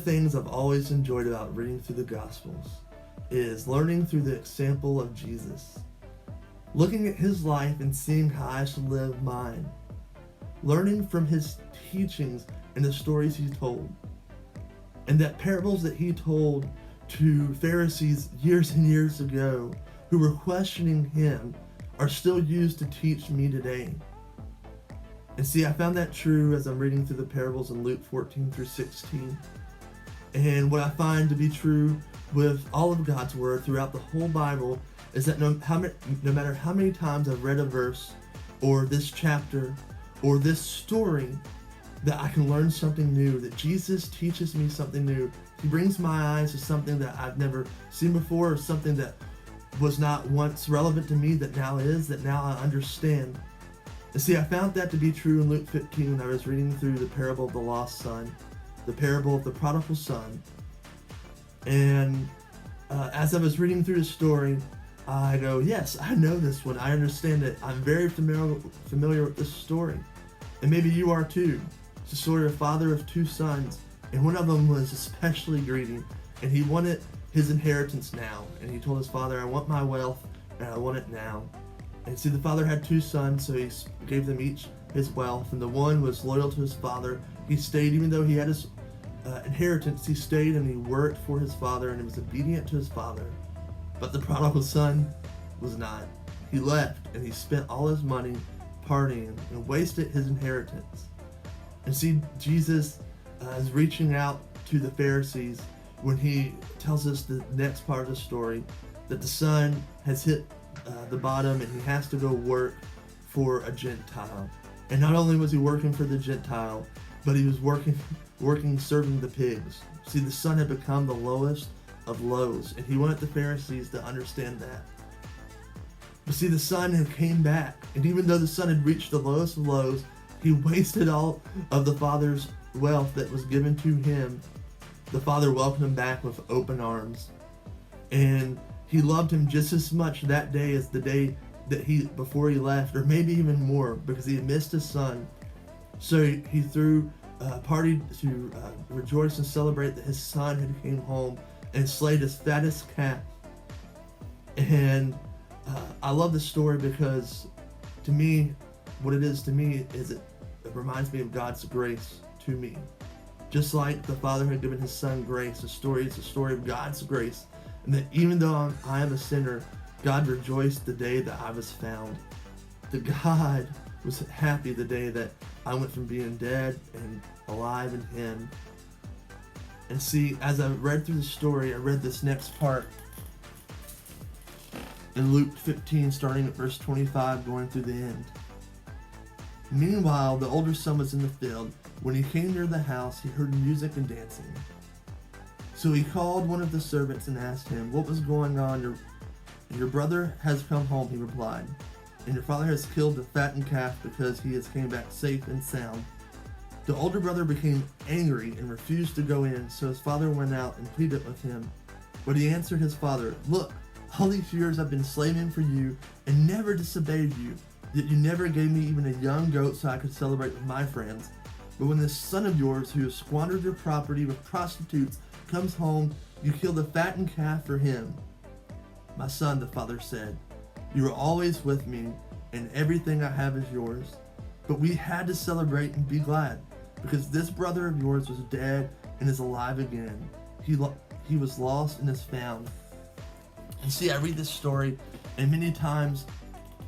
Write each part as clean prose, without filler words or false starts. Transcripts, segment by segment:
things I've always enjoyed about reading through the Gospels is learning through the example of Jesus. Looking at his life and seeing how I should live mine. Learning from his teachings and the stories he told. And that parables that he told to Pharisees years and years ago who were questioning him are still used to teach me today. And see, I found that true as I'm reading through the parables in Luke 14 through 16. And what I find to be true with all of God's word throughout the whole Bible is that no matter how many times I've read a verse or this chapter or this story, that I can learn something new, that Jesus teaches me something new. He brings my eyes to something that I've never seen before, or something that was not once relevant to me that now is, that now I understand. And see, I found that to be true in Luke 15 when I was reading through the parable of the lost son, the parable of the prodigal son. And as I was reading through the story, I go, yes, I know this one. I understand it. I'm very familiar with this story. And maybe you are too. It's the story of a father of two sons, and one of them was especially greedy, and he wanted his inheritance now. And he told his father, I want my wealth, and I want it now. And see, the father had two sons, so he gave them each his wealth, and the one was loyal to his father. He stayed, even though he had his inheritance, he stayed and he worked for his father, and he was obedient to his father. But the prodigal son was not. He left, and he spent all his money partying and wasted his inheritance. And see, Jesus is reaching out to the Pharisees when he tells us the next part of the story, that the son has hit the bottom and he has to go work for a Gentile. And not only was he working for the Gentile, but he was working serving the pigs. See, the son had become the lowest of lows, and he wanted the Pharisees to understand that. But see, the son had came back, and even though the son had reached the lowest of lows, he wasted all of the father's wealth that was given to him. The father welcomed him back with open arms, and he loved him just as much that day as the day that before he left, or maybe even more, because he had missed his son. So he threw a party to rejoice and celebrate that his son had came home and slayed his fattest calf. And I love this story because, to me, what it is to me is it reminds me of God's grace to me. Just like the Father had given his Son grace, the story is a story of God's grace. And that even though I am a sinner, God rejoiced the day that I was found. That God was happy the day that I went from being dead and alive in him. And see, as I read through the story, I read this next part in Luke 15, starting at verse 25, going through the end. Meanwhile, the older son was in the field. When he came near the house, he heard music and dancing. So he called one of the servants and asked him what was going on. Your brother has come home, he replied, and your father has killed the fattened calf because he has came back safe and sound. The older brother became angry and refused to go in, so his father went out and pleaded with him. But he answered his father, look, all these years I've been slaving for you and never disobeyed you, yet you never gave me even a young goat so I could celebrate with my friends. But when this son of yours, who has squandered your property with prostitutes, comes home, you kill the fattened calf for him. My son, the father said, you are always with me, and everything I have is yours. But we had to celebrate and be glad, because this brother of yours was dead and is alive again. He was lost and is found. And see, I read this story, and many times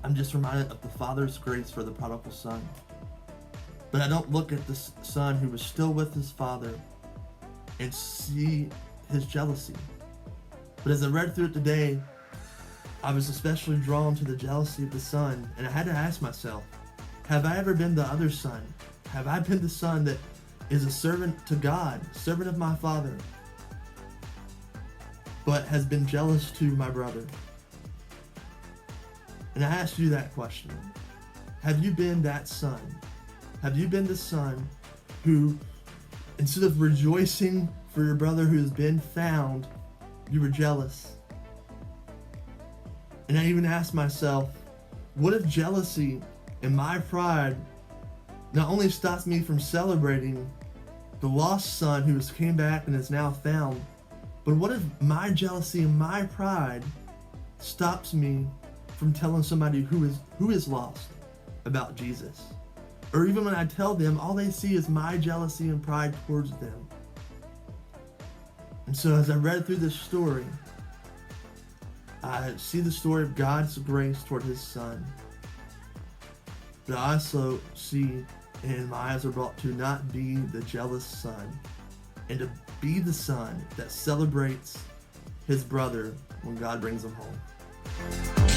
I'm just reminded of the father's grace for the prodigal son. But I don't look at the son who was still with his father and see his jealousy. But as I read through it today, I was especially drawn to the jealousy of the son, and I had to ask myself, have I ever been the other son? Have I been the son that is a servant to God, servant of my father, but has been jealous to my brother? And I asked you that question. Have you been that son? Have you been the son who, instead of rejoicing for your brother who has been found, you were jealous? And I even asked myself, what if jealousy and my pride not only stops me from celebrating, the lost son who came back and is now found. But what if my jealousy and my pride stops me from telling somebody who is lost about Jesus? Or even when I tell them, all they see is my jealousy and pride towards them. And so as I read through this story, I see the story of God's grace toward his son. But I also see, and my eyes are brought to not be the jealous son, and to be the son that celebrates his brother when God brings him home.